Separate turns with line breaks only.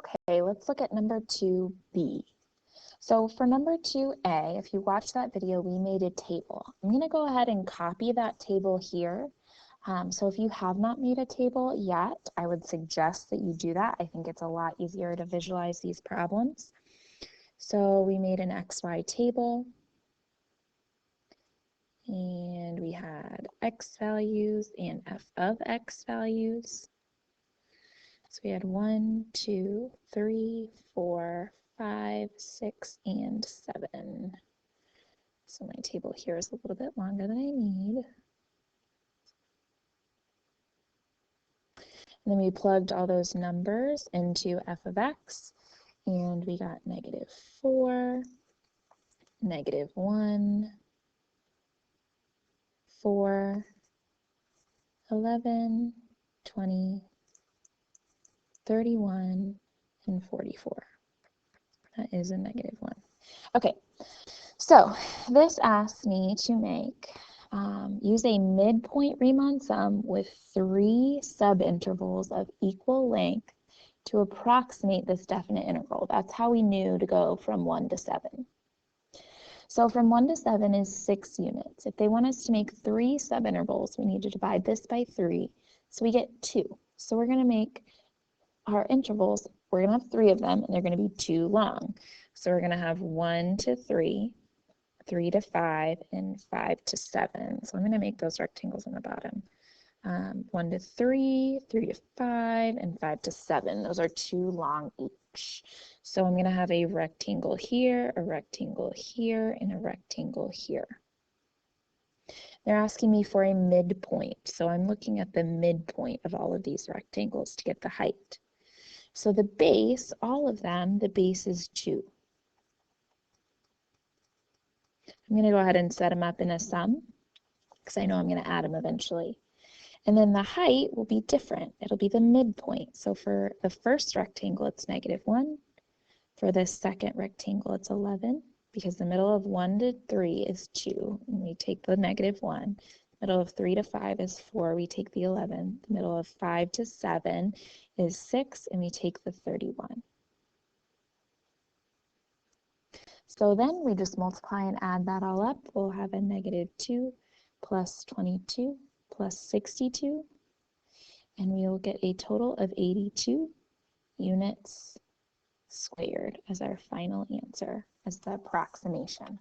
Okay, let's look at number 2B. So for number 2A, if you watch that video, we made a table. I'm going to go ahead and copy that table here. So if you have not made a table yet, I would suggest that you do that. I think it's a lot easier to visualize these problems. So we made an XY table, and we had X values and F of X values. So we had 1, 2, 3, 4, 5, 6, and 7. So my table here is a little bit longer than I need. And then we plugged all those numbers into f of x, and we got -4, -1, 4, 11, 20, 31, and 44. That is a -1. Okay, so this asks me to use a midpoint Riemann sum with 3 subintervals of equal length to approximate this definite integral. That's how we knew to go from 1 to 7. So from 1 to 7 is 6 units. If they want us to make 3 subintervals, we need to divide this by 3. So we get 2. So we're going to make our intervals, we're going to have 3 of them, and they're going to be 2 long. So we're going to have 1 to 3, 3 to 5, and 5 to 7. So I'm going to make those rectangles on the bottom. 1 to 3, 3 to 5, and 5 to 7. Those are 2 long each. So I'm going to have a rectangle here, and a rectangle here. They're asking me for a midpoint. So I'm looking at the midpoint of all of these rectangles to get the height. So the base, all of them, the base is 2. I'm going to go ahead and set them up in a sum because I know I'm going to add them eventually. And then the height will be different. It'll be the midpoint. So for the first rectangle, it's -1. For the second rectangle, it's 11 because the middle of 1 to 3 is 2. And we take the -1. The middle of 3 to 5 is 4. We take the 11. The middle of 5 to 7 is 6, and we take the 31. So then we just multiply and add that all up. We'll have a -2 plus 22 plus 62, and we will get a total of 82 units squared as our final answer, as the approximation.